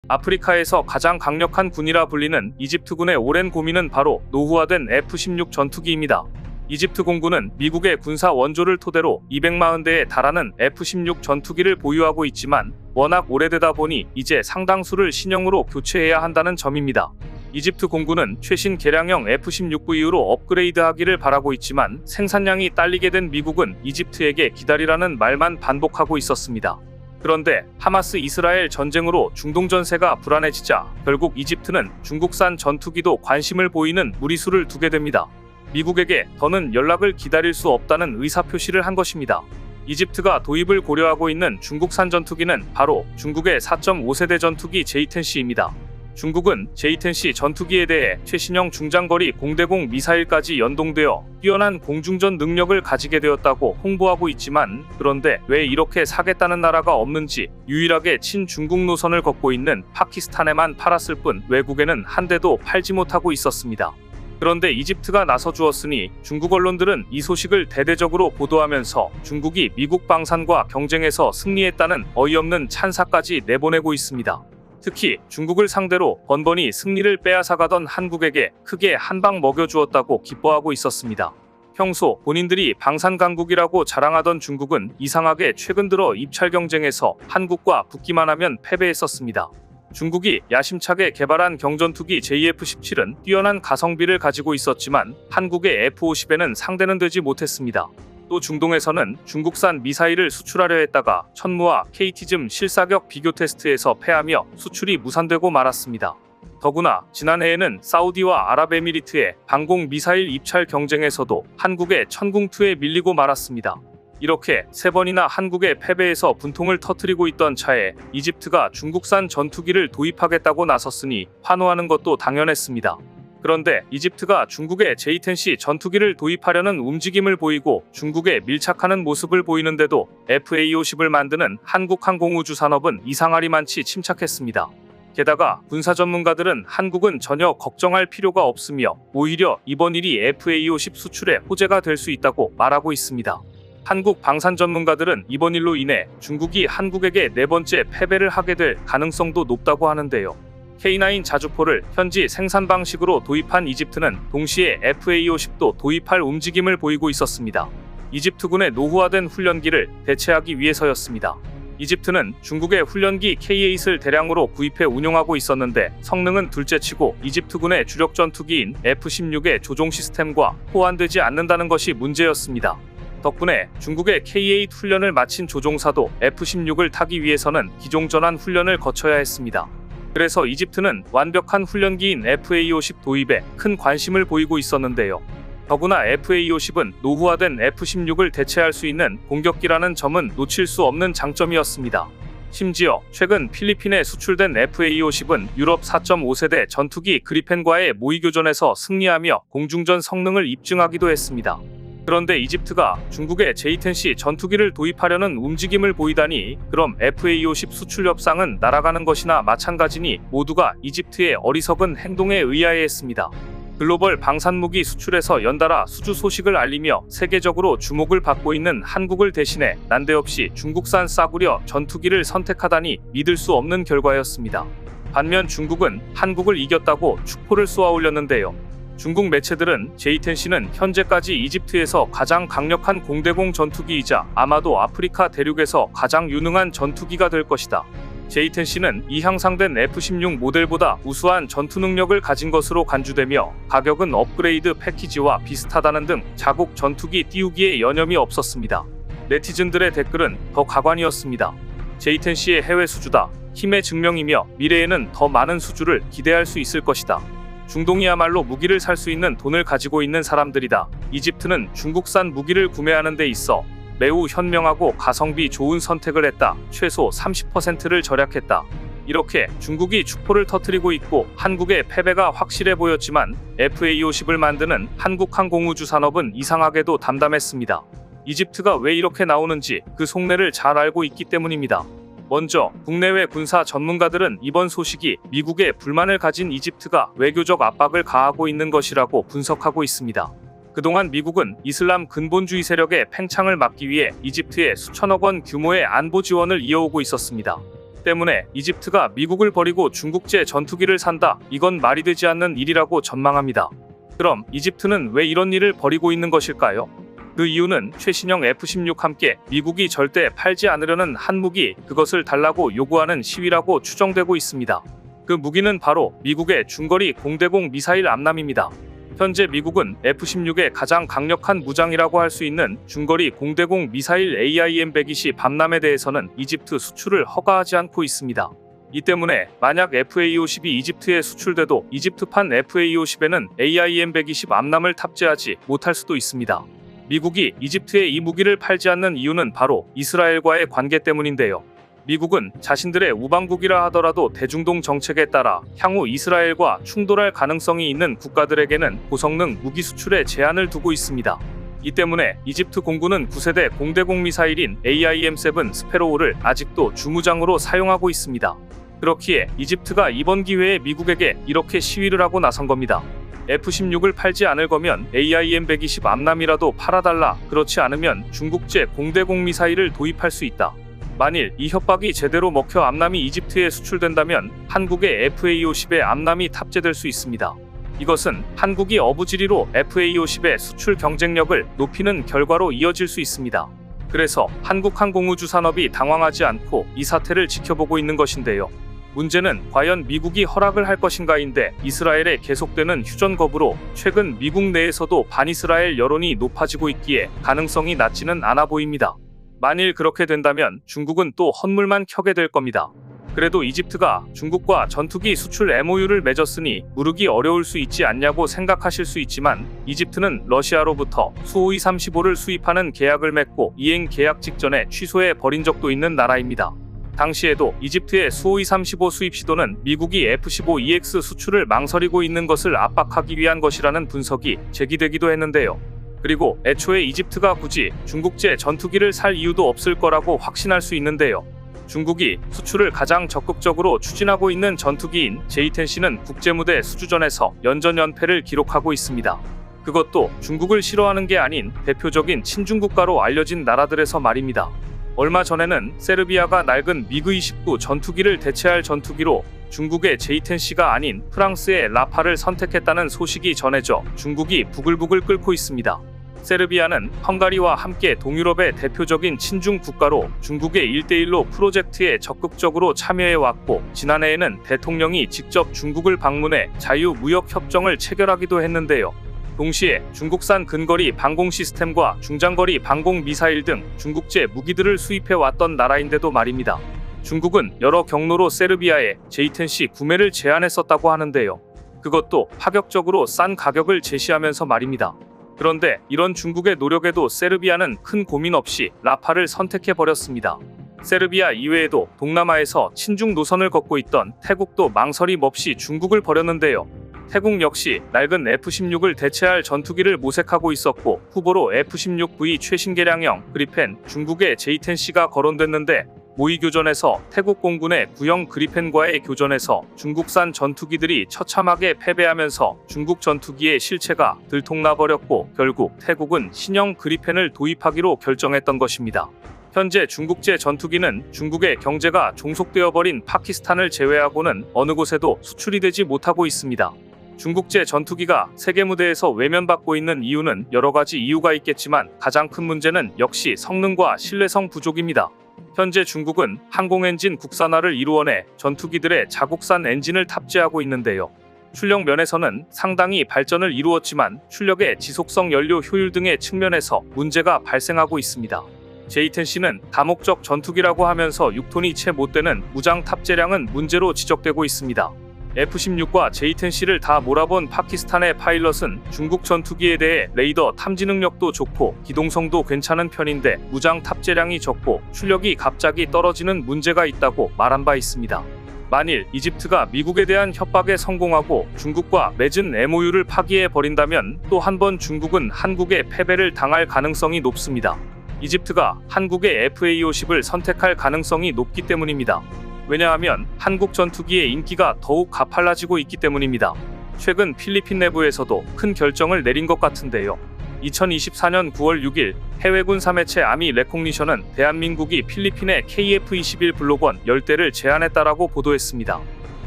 아프리카에서 가장 강력한 군이라 불리는 이집트군의 오랜 고민은 바로 노후화된 F-16 전투기입니다. 이집트 공군은 미국의 군사 원조를 토대로 240대에 달하는 F-16 전투기를 보유하고 있지만 워낙 오래되다 보니 이제 상당수를 신형으로 교체해야 한다는 점입니다. 이집트 공군은 최신 개량형 F-16V로 업그레이드하기를 바라고 있지만 생산량이 딸리게 된 미국은 이집트에게 기다리라는 말만 반복하고 있었습니다. 그런데 하마스 이스라엘 전쟁으로 중동 전세가 불안해지자 결국 이집트는 중국산 전투기도 관심을 보이는 무리수를 두게 됩니다. 미국에게 더는 연락을 기다릴 수 없다는 의사표시를 한 것입니다. 이집트가 도입을 고려하고 있는 중국산 전투기는 바로 중국의 4.5세대 전투기 J-10C입니다. 중국은 J-10C 전투기에 대해 최신형 중장거리 공대공 미사일까지 연동되어 뛰어난 공중전 능력을 가지게 되었다고 홍보하고 있지만, 그런데 왜 이렇게 사겠다는 나라가 없는지 유일하게 친중국 노선을 걷고 있는 파키스탄에만 팔았을 뿐 외국에는 한 대도 팔지 못하고 있었습니다. 그런데 이집트가 나서주었으니 중국 언론들은 이 소식을 대대적으로 보도하면서 중국이 미국 방산과 경쟁에서 승리했다는 어이없는 찬사까지 내보내고 있습니다. 특히 중국을 상대로 번번이 승리를 빼앗아가던 한국에게 크게 한 방 먹여주었다고 기뻐하고 있었습니다. 평소 본인들이 방산강국이라고 자랑하던 중국은 이상하게 최근 들어 입찰 경쟁에서 한국과 붙기만 하면 패배했었습니다. 중국이 야심차게 개발한 경전투기 JF-17은 뛰어난 가성비를 가지고 있었지만 한국의 F-50에는 상대는 되지 못했습니다. 또 중동에서는 중국산 미사일을 수출하려 했다가 천무와 KT즘 실사격 비교 테스트에서 패하며 수출이 무산되고 말았습니다. 더구나 지난해에는 사우디와 아랍에미리트의 방공 미사일 입찰 경쟁에서도 한국의 천궁2에 밀리고 말았습니다. 이렇게 3번이나 한국의 패배에서 분통을 터뜨리고 있던 차에 이집트가 중국산 전투기를 도입하겠다고 나섰으니 환호하는 것도 당연했습니다. 그런데 이집트가 중국의 J-10C 전투기를 도입하려는 움직임을 보이고 중국에 밀착하는 모습을 보이는데도 FA-50을 만드는 한국항공우주산업은 이상하리만치 침착했습니다. 게다가 군사 전문가들은 한국은 전혀 걱정할 필요가 없으며 오히려 이번 일이 FA-50 수출의 호재가 될 수 있다고 말하고 있습니다. 한국 방산 전문가들은 이번 일로 인해 중국이 한국에게 4번째 패배를 하게 될 가능성도 높다고 하는데요. K9 자주포를 현지 생산 방식으로 도입한 이집트는 동시에 FA-50도 도입할 움직임을 보이고 있었습니다. 이집트군의 노후화된 훈련기를 대체하기 위해서였습니다. 이집트는 중국의 훈련기 K8을 대량으로 구입해 운용하고 있었는데 성능은 둘째치고 이집트군의 주력 전투기인 F-16의 조종 시스템과 호환되지 않는다는 것이 문제였습니다. 덕분에 중국의 K8 훈련을 마친 조종사도 F-16을 타기 위해서는 기종전환 훈련을 거쳐야 했습니다. 그래서 이집트는 완벽한 훈련기인 FA-50 도입에 큰 관심을 보이고 있었는데요. 더구나 FA-50은 노후화된 F-16을 대체할 수 있는 공격기라는 점은 놓칠 수 없는 장점이었습니다. 심지어 최근 필리핀에 수출된 FA-50은 유럽 4.5세대 전투기 그리펜과의 모의교전에서 승리하며 공중전 성능을 입증하기도 했습니다. 그런데 이집트가 중국의 J-10C 전투기를 도입하려는 움직임을 보이다니 그럼 FA-50 수출 협상은 날아가는 것이나 마찬가지니 모두가 이집트의 어리석은 행동에 의아해했습니다. 글로벌 방산무기 수출에서 연달아 수주 소식을 알리며 세계적으로 주목을 받고 있는 한국을 대신해 난데없이 중국산 싸구려 전투기를 선택하다니 믿을 수 없는 결과였습니다. 반면 중국은 한국을 이겼다고 축포를 쏘아 올렸는데요. 중국 매체들은 J-10C는 현재까지 이집트에서 가장 강력한 공대공 전투기이자 아마도 아프리카 대륙에서 가장 유능한 전투기가 될 것이다. J-10C는 이 향상된 F-16 모델보다 우수한 전투 능력을 가진 것으로 간주되며 가격은 업그레이드 패키지와 비슷하다는 등 자국 전투기 띄우기에 여념이 없었습니다. 네티즌들의 댓글은 더 가관이었습니다. J-10C의 해외 수주다. 힘의 증명이며 미래에는 더 많은 수주를 기대할 수 있을 것이다. 중동이야말로 무기를 살 수 있는 돈을 가지고 있는 사람들이다. 이집트는 중국산 무기를 구매하는 데 있어 매우 현명하고 가성비 좋은 선택을 했다. 최소 30%를 절약했다. 이렇게 중국이 축포를 터뜨리고 있고 한국의 패배가 확실해 보였지만 FA-50을 만드는 한국항공우주 산업은 이상하게도 담담했습니다. 이집트가 왜 이렇게 나오는지 그 속내를 잘 알고 있기 때문입니다. 먼저 국내외 군사 전문가들은 이번 소식이 미국에 불만을 가진 이집트가 외교적 압박을 가하고 있는 것이라고 분석하고 있습니다. 그동안 미국은 이슬람 근본주의 세력의 팽창을 막기 위해 이집트에 수천억 원 규모의 안보 지원을 이어오고 있었습니다. 때문에 이집트가 미국을 버리고 중국제 전투기를 산다, 이건 말이 되지 않는 일이라고 전망합니다. 그럼 이집트는 왜 이런 일을 벌이고 있는 것일까요? 그 이유는 최신형 F-16 함께 미국이 절대 팔지 않으려는 한 무기, 그것을 달라고 요구하는 시위라고 추정되고 있습니다. 그 무기는 바로 미국의 중거리 공대공 미사일 암람입니다. 현재 미국은 F-16의 가장 강력한 무장이라고 할 수 있는 중거리 공대공 미사일 AIM-120 암람에 대해서는 이집트 수출을 허가하지 않고 있습니다. 이 때문에 만약 FA-50이 이집트에 수출돼도 이집트판 FA-50에는 AIM-120 암람을 탑재하지 못할 수도 있습니다. 미국이 이집트에 이 무기를 팔지 않는 이유는 바로 이스라엘과의 관계 때문인데요. 미국은 자신들의 우방국이라 하더라도 대중동 정책에 따라 향후 이스라엘과 충돌할 가능성이 있는 국가들에게는 고성능 무기 수출에 제한을 두고 있습니다. 이 때문에 이집트 공군은 9세대 공대공 미사일인 AIM-7 스페로우를 아직도 주무장으로 사용하고 있습니다. 그렇기에 이집트가 이번 기회에 미국에게 이렇게 시위를 하고 나선 겁니다. F-16을 팔지 않을 거면 AIM-120 암람이라도 팔아달라. 그렇지 않으면 중국제 공대공 미사일을 도입할 수 있다. 만일 이 협박이 제대로 먹혀 암람이 이집트에 수출된다면 한국의 FA-50에 암람이 탑재될 수 있습니다. 이것은 한국이 어부지리로 FA-50의 수출 경쟁력을 높이는 결과로 이어질 수 있습니다. 그래서 한국 항공우주 산업이 당황하지 않고 이 사태를 지켜보고 있는 것인데요. 문제는 과연 미국이 허락을 할 것인가인데 이스라엘의 계속되는 휴전 거부로 최근 미국 내에서도 반이스라엘 여론이 높아지고 있기에 가능성이 낮지는 않아 보입니다. 만일 그렇게 된다면 중국은 또 헛물만 켜게 될 겁니다. 그래도 이집트가 중국과 전투기 수출 MOU를 맺었으니 무르기 어려울 수 있지 않냐고 생각하실 수 있지만 이집트는 러시아로부터 수호이 35를 수입하는 계약을 맺고 이행 계약 직전에 취소해 버린 적도 있는 나라입니다. 당시에도 이집트의 수호이 35 수입 시도는 미국이 F-15EX 수출을 망설이고 있는 것을 압박하기 위한 것이라는 분석이 제기되기도 했는데요. 그리고 애초에 이집트가 굳이 중국제 전투기를 살 이유도 없을 거라고 확신할 수 있는데요. 중국이 수출을 가장 적극적으로 추진하고 있는 전투기인 J-10C는 국제무대 수주전에서 연전연패를 기록하고 있습니다. 그것도 중국을 싫어하는 게 아닌 대표적인 친중국가로 알려진 나라들에서 말입니다. 얼마 전에는 세르비아가 낡은 미그-29 전투기를 대체할 전투기로 중국의 J-10C가 아닌 프랑스의 라파를 선택했다는 소식이 전해져 중국이 부글부글 끓고 있습니다. 세르비아는 헝가리와 함께 동유럽의 대표적인 친중 국가로 중국의 1대1로 프로젝트에 적극적으로 참여해왔고 지난해에는 대통령이 직접 중국을 방문해 자유무역협정을 체결하기도 했는데요. 동시에 중국산 근거리 방공 시스템과 중장거리 방공 미사일 등 중국제 무기들을 수입해왔던 나라인데도 말입니다. 중국은 여러 경로로 세르비아에 J-10C 구매를 제안했었다고 하는데요. 그것도 파격적으로 싼 가격을 제시하면서 말입니다. 그런데 이런 중국의 노력에도 세르비아는 큰 고민 없이 라파를 선택해버렸습니다. 세르비아 이외에도 동남아에서 친중 노선을 걷고 있던 태국도 망설임 없이 중국을 버렸는데요. 태국 역시 낡은 F-16을 대체할 전투기를 모색하고 있었고 후보로 F-16V 최신 개량형 그리펜, 중국의 J-10C가 거론됐는데 모의 교전에서 태국 공군의 구형 그리펜과의 교전에서 중국산 전투기들이 처참하게 패배하면서 중국 전투기의 실체가 들통나버렸고 결국 태국은 신형 그리펜을 도입하기로 결정했던 것입니다. 현재 중국제 전투기는 중국의 경제가 종속되어버린 파키스탄을 제외하고는 어느 곳에도 수출이 되지 못하고 있습니다. 중국제 전투기가 세계 무대에서 외면받고 있는 이유는 여러 가지 이유가 있겠지만 가장 큰 문제는 역시 성능과 신뢰성 부족입니다. 현재 중국은 항공엔진 국산화를 이루어내 전투기들의 자국산 엔진을 탑재하고 있는데요. 출력 면에서는 상당히 발전을 이루었지만 출력의 지속성, 연료 효율 등의 측면에서 문제가 발생하고 있습니다. J-10C는 다목적 전투기라고 하면서 6톤이 채 못 되는 무장 탑재량은 문제로 지적되고 있습니다. F-16과 J-10C를 다 몰아본 파키스탄의 파일럿은 중국 전투기에 대해 레이더 탐지 능력도 좋고 기동성도 괜찮은 편인데 무장 탑재량이 적고 출력이 갑자기 떨어지는 문제가 있다고 말한 바 있습니다. 만일 이집트가 미국에 대한 협박에 성공하고 중국과 맺은 MOU를 파기해버린다면 또 한 번 중국은 한국의 패배를 당할 가능성이 높습니다. 이집트가 한국의 FA-50을 선택할 가능성이 높기 때문입니다. 왜냐하면 한국 전투기의 인기가 더욱 가팔라지고 있기 때문입니다. 최근 필리핀 내부에서도 큰 결정을 내린 것 같은데요. 2024년 9월 6일 해외군 3회체 아미 레코그니션은 대한민국이 필리핀에 KF-21 블록 10대를 제안했다라고 보도했습니다.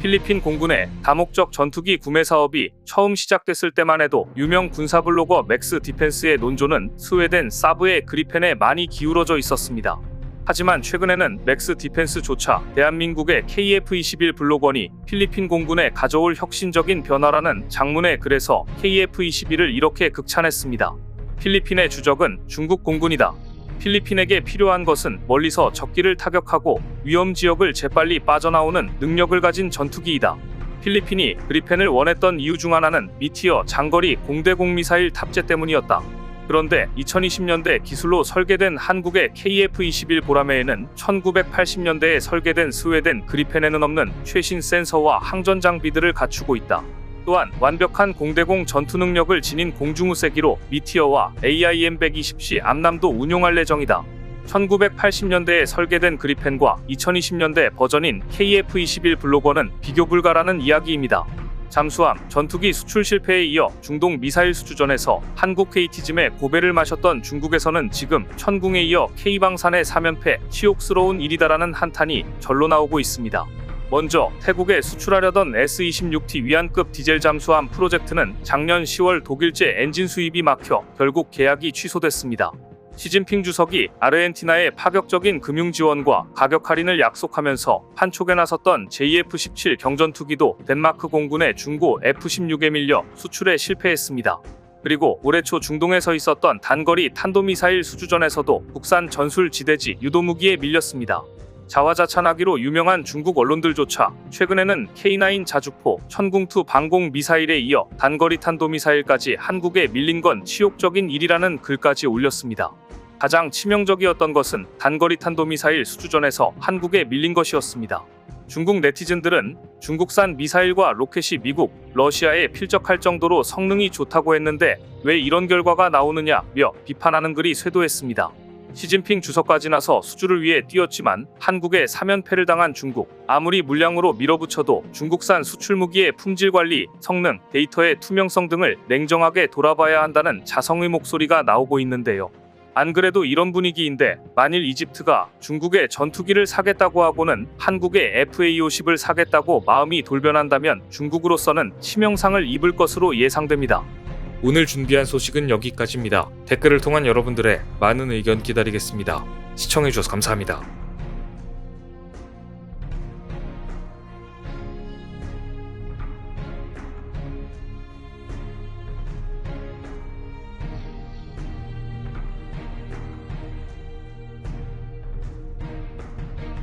필리핀 공군의 다목적 전투기 구매 사업이 처음 시작됐을 때만 해도 유명 군사 블로거 맥스 디펜스의 논조는 스웨덴 사브의 그리펜에 많이 기울어져 있었습니다. 하지만 최근에는 맥스 디펜스조차 대한민국의 KF-21 블록 1이 필리핀 공군에 가져올 혁신적인 변화라는 장문의 글에서 KF-21을 이렇게 극찬했습니다. 필리핀의 주적은 중국 공군이다. 필리핀에게 필요한 것은 멀리서 적기를 타격하고 위험 지역을 재빨리 빠져나오는 능력을 가진 전투기이다. 필리핀이 그리펜을 원했던 이유 중 하나는 미티어 장거리 공대공 미사일 탑재 때문이었다. 그런데 2020년대 기술로 설계된 한국의 KF-21 보라매에는 1980년대에 설계된 스웨덴 그리펜에는 없는 최신 센서와 항전 장비들을 갖추고 있다. 또한 완벽한 공대공 전투 능력을 지닌 공중우세기로 미티어와 AIM-120C 암람도 운용할 예정이다. 1980년대에 설계된 그리펜과 2020년대 버전인 KF-21 블로거는 비교 불가라는 이야기입니다. 잠수함, 전투기 수출 실패에 이어 중동 미사일 수주전에서 한국 KT즘에 고배를 마셨던 중국에서는 지금 천궁에 이어 K방산의 3연패, 치욕스러운 일이다라는 한탄이 절로 나오고 있습니다. 먼저 태국에 수출하려던 S-26T 위안급 디젤 잠수함 프로젝트는 작년 10월 독일제 엔진 수입이 막혀 결국 계약이 취소됐습니다. 시진핑 주석이 아르헨티나의 파격적인 금융 지원과 가격 할인을 약속하면서 판촉에 나섰던 JF-17 경전투기도 덴마크 공군의 중고 F-16에 밀려 수출에 실패했습니다. 그리고 올해 초 중동에서 있었던 단거리 탄도미사일 수주전에서도 국산 전술 지대지 유도무기에 밀렸습니다. 자화자찬하기로 유명한 중국 언론들조차 최근에는 K9 자주포, 천궁2 방공 미사일에 이어 단거리 탄도미사일까지 한국에 밀린 건 치욕적인 일이라는 글까지 올렸습니다. 가장 치명적이었던 것은 단거리 탄도미사일 수주전에서 한국에 밀린 것이었습니다. 중국 네티즌들은 중국산 미사일과 로켓이 미국, 러시아에 필적할 정도로 성능이 좋다고 했는데 왜 이런 결과가 나오느냐며 비판하는 글이 쇄도했습니다. 시진핑 주석까지 나서 수주를 위해 뛰었지만 한국에 3연패를 당한 중국, 아무리 물량으로 밀어붙여도 중국산 수출무기의 품질관리, 성능, 데이터의 투명성 등을 냉정하게 돌아봐야 한다는 자성의 목소리가 나오고 있는데요. 안 그래도 이런 분위기인데 만일 이집트가 중국의 전투기를 사겠다고 하고는 한국의 FA-50을 사겠다고 마음이 돌변한다면 중국으로서는 치명상을 입을 것으로 예상됩니다. 오늘 준비한 소식은 여기까지입니다. 댓글을 통한 여러분들의 많은 의견 기다리겠습니다. 시청해주셔서 감사합니다.